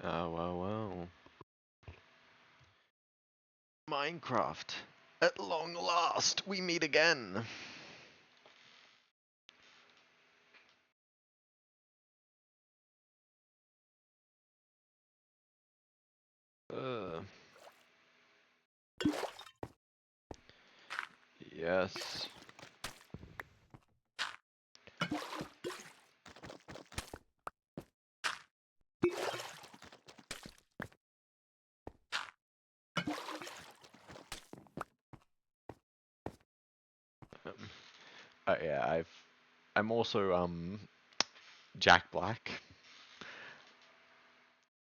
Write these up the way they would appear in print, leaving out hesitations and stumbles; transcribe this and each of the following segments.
Oh, well. Minecraft. At long last, we meet again. Uh, yes. Um, yeah, I'm also Jack Black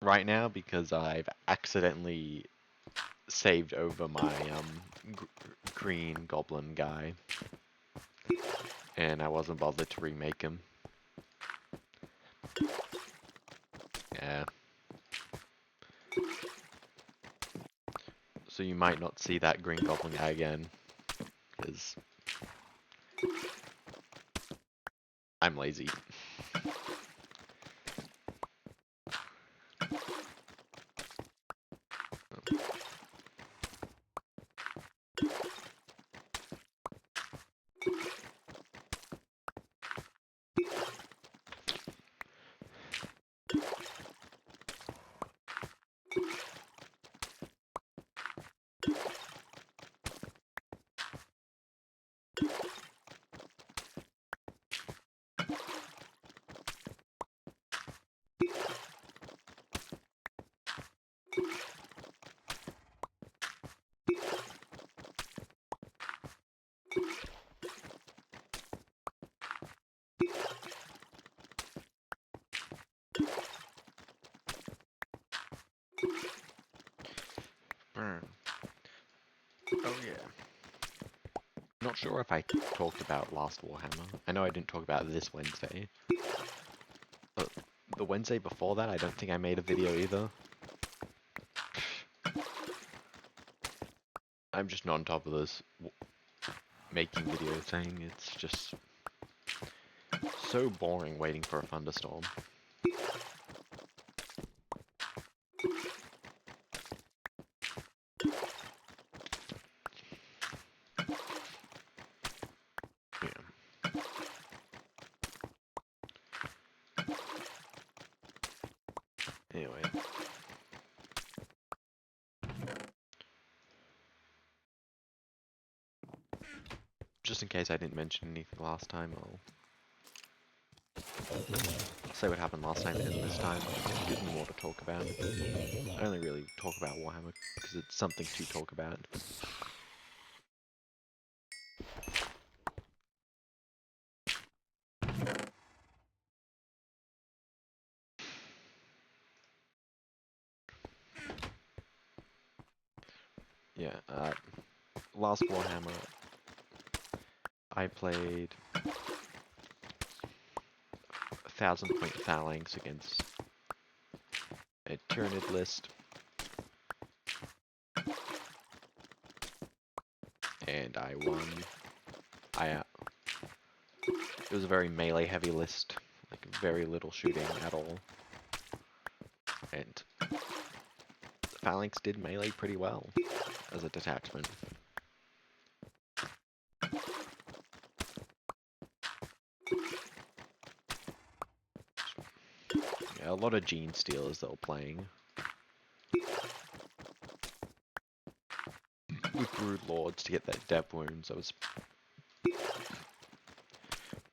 right now because I've accidentally saved over my gr green goblin guy, and I wasn't bothered to remake him. Yeah. So you might not see that green goblin guy again, because I'm lazy. Burn. Oh yeah. Not sure if I talked about last Warhammer. I know I didn't talk about it this Wednesday. But the Wednesday before that, I don't think I made a video either. I'm just not on top of this making video thing. It's just so boring waiting for a thunderstorm. Yeah. Anyway. Just in case I didn't mention anything last time, I'll say what happened last time and this time. There's more to talk about. I only really talk about Warhammer because it's something to talk about. Yeah, last Warhammer, I played 1,000-point phalanx against a Tyranid list, and I won. It was a very melee-heavy list, like very little shooting at all, and the phalanx did melee pretty well as a detachment. Yeah, a lot of gene stealers that were playing. With Brood Lords to get that depth wounds, that was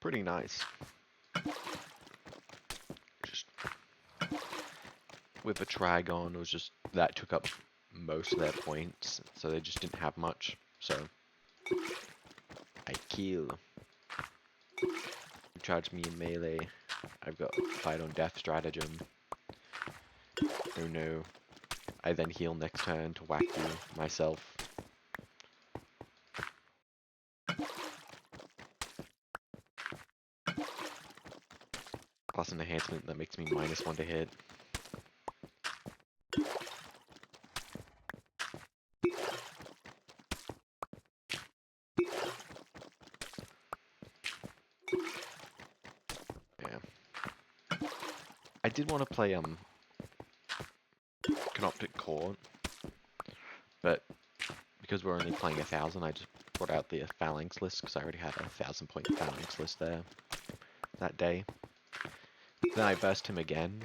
pretty nice. Just with a Trigon, it was just that took up most of their points, so they just didn't have much. So I kill. You charge me in melee. I've got fight on death stratagem. Oh no. I then heal next turn to whack you myself. Plus an enhancement that makes me -1 to hit. Yeah. I did want to play Canoptic Court, but because we're only playing 1,000, I just brought out the Phalanx list because I already had a 1,000-point Phalanx list there that day. Then I versed him again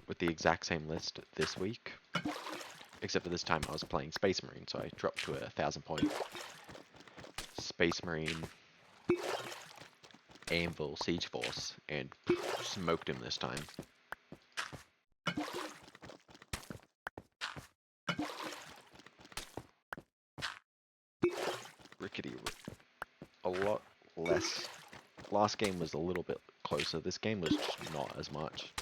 with the exact same list this week, except for this time I was playing Space Marine, so I dropped to a 1,000-point Space Marine Anvil Siege Force and smoked him this time. Rickety, a lot less. Last game was a little bit closer. This game was just not as much.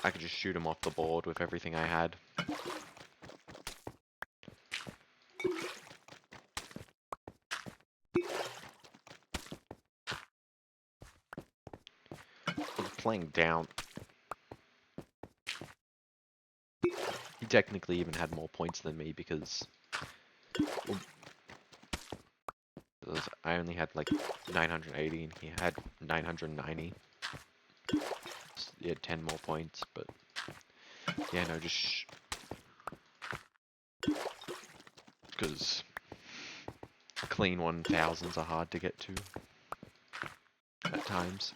I could just shoot him off the board with everything I had. I was playing down. He technically even had more points than me because I only had like 980 and he had 990. So he had 10 more points, but yeah, no, just because clean 1000s are hard to get to at times.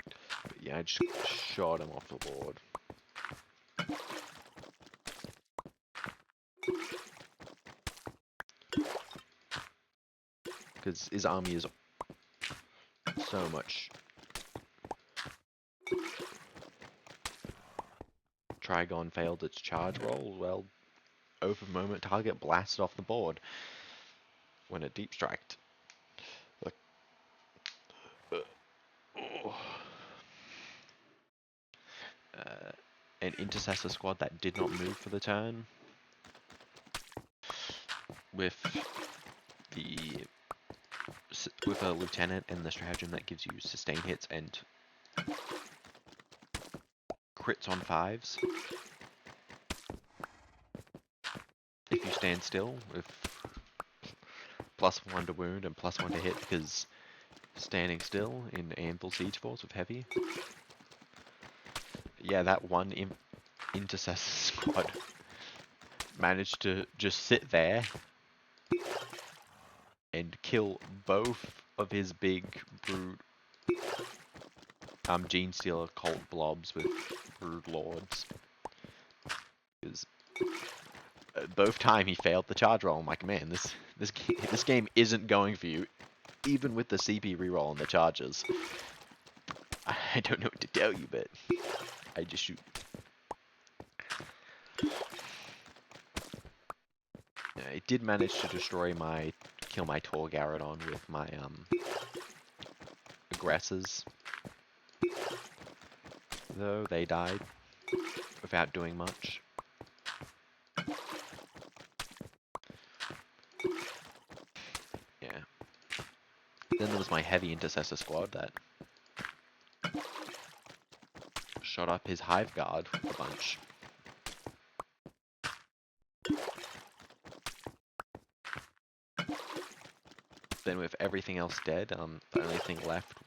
But yeah, I just shot him off the board. Because his army is so much. Trigon failed its charge roll. Well, over moment, target blasted off the board when it deep striked. An intercessor squad that did not move for the turn, with a lieutenant and the stratagem that gives you sustain hits and crits on 5s. If you stand still, with +1 to wound and +1 to hit, because standing still in Anvil Siege Force with heavy. Yeah, that one intercessor squad managed to just sit there and kill both of his big brood Gene Stealer cult blobs with brood lords. Because both time he failed the charge roll. I'm like, man, this game isn't going for you, even with the CP reroll and the charges. I don't know what to tell you, but I just shoot. It did manage to kill my Tor Garrodon with my aggressors. Though they died without doing much. Yeah. Then there was my heavy intercessor squad that shot up his hive guard a bunch. Then with everything else dead, the only thing left,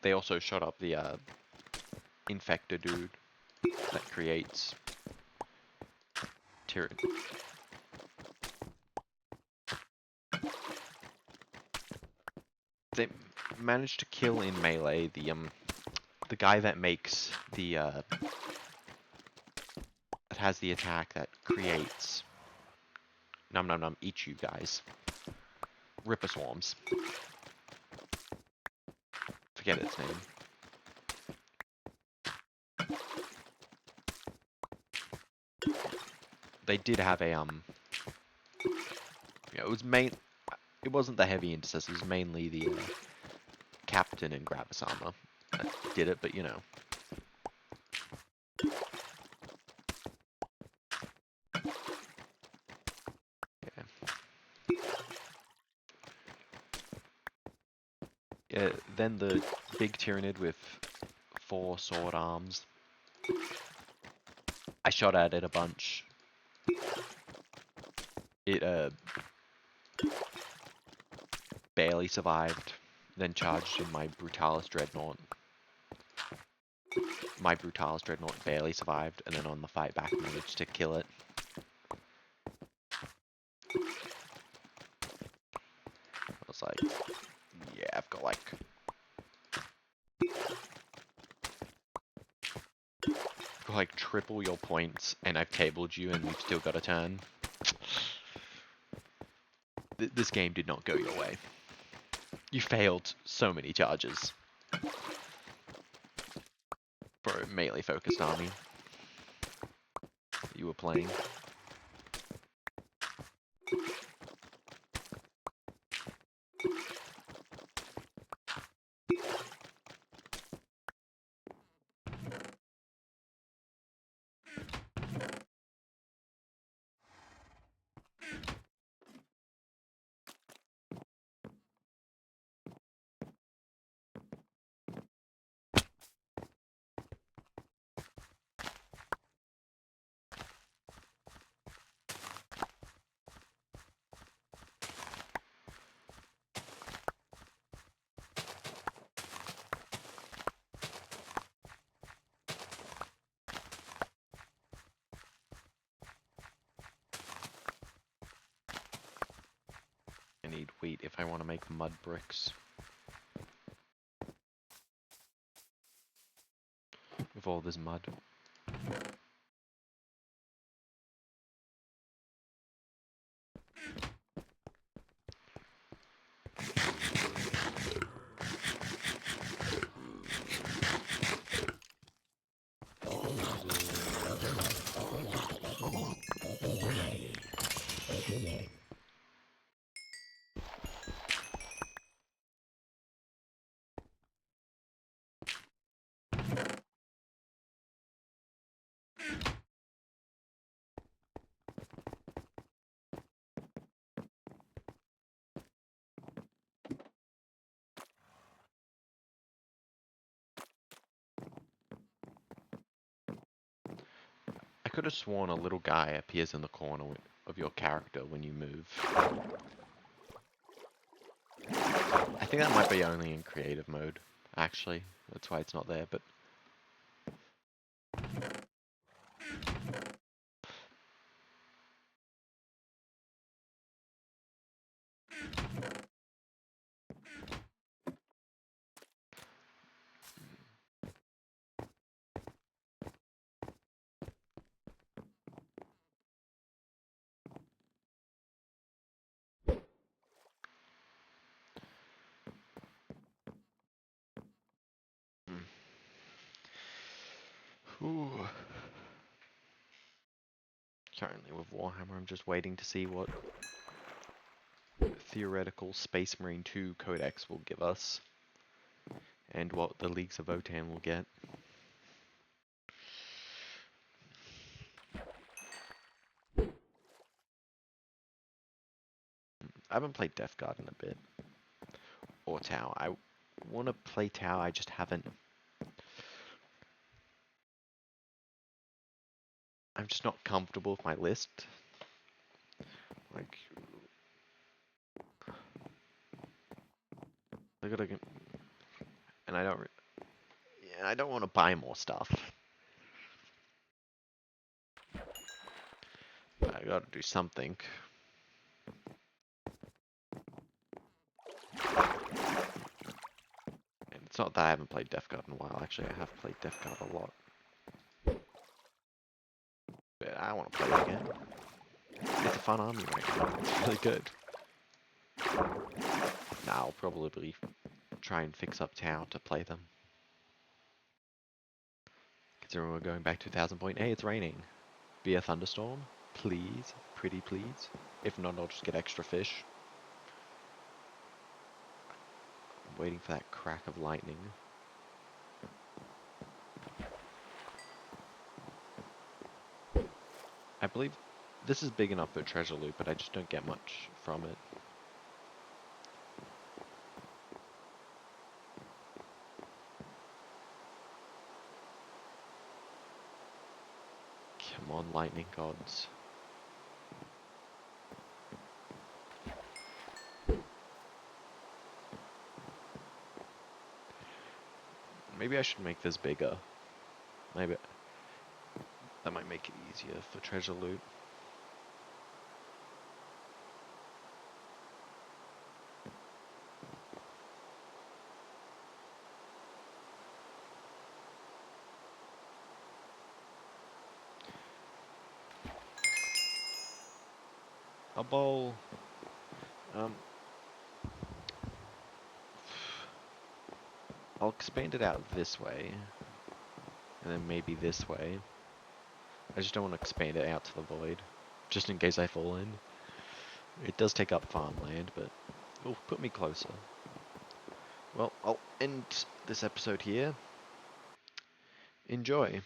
they also shot up the infector dude that creates tyranny. They managed to kill in melee the guy that makes the that has the attack that creates eat you guys. Ripper Swarms. Forget its name. They did have a it wasn't the heavy intercessor, it was mainly the captain and Gravis armor that did it, but you know. Yeah, then the big Tyrannid with 4 sword arms. I shot at it a bunch. It barely survived, then charged in my Brutalis Dreadnought. my Brutalis Dreadnought barely survived, and then on the fight back managed to kill it. I was like, yeah, I've got like triple your points, and I've tabled you, and you've still got a turn. This game did not go your way. You failed so many charges for a melee-focused army you were playing. I need wheat if I want to make mud bricks. With all this mud. I could have sworn a little guy appears in the corner of your character when you move. I think that might be only in creative mode, actually. That's why it's not there, but... Ooh. Currently with Warhammer, I'm just waiting to see what theoretical Space Marine 2 Codex will give us, and what the Leagues of Votan will get. I haven't played Death Guard in a bit. Or Tau. I want to play Tau, I just haven't. I'm just not comfortable with my list. Like, I gotta get, and I don't, yeah, I don't want to buy more stuff. I gotta do something. And it's not that I haven't played Death Guard in a while. Actually, I have played Death Guard a lot. But I want to play it again. It's a fun army right now. It's really good. Now I'll probably try and fix up Tau to play them. Considering we're going back to 1000 point. Hey, it's raining. Be a thunderstorm? Please. Pretty please. If not, I'll just get extra fish. I'm waiting for that crack of lightning. I believe this is big enough for treasure loot, but I just don't get much from it. Come on, lightning gods. Maybe I should make this bigger. Maybe that might make it easier for treasure loot. A bowl. I'll expand it out this way, and then maybe this way. I just don't want to expand it out to the void, just in case I fall in. It does take up farmland, but it'll put me closer. Well, I'll end this episode here. Enjoy.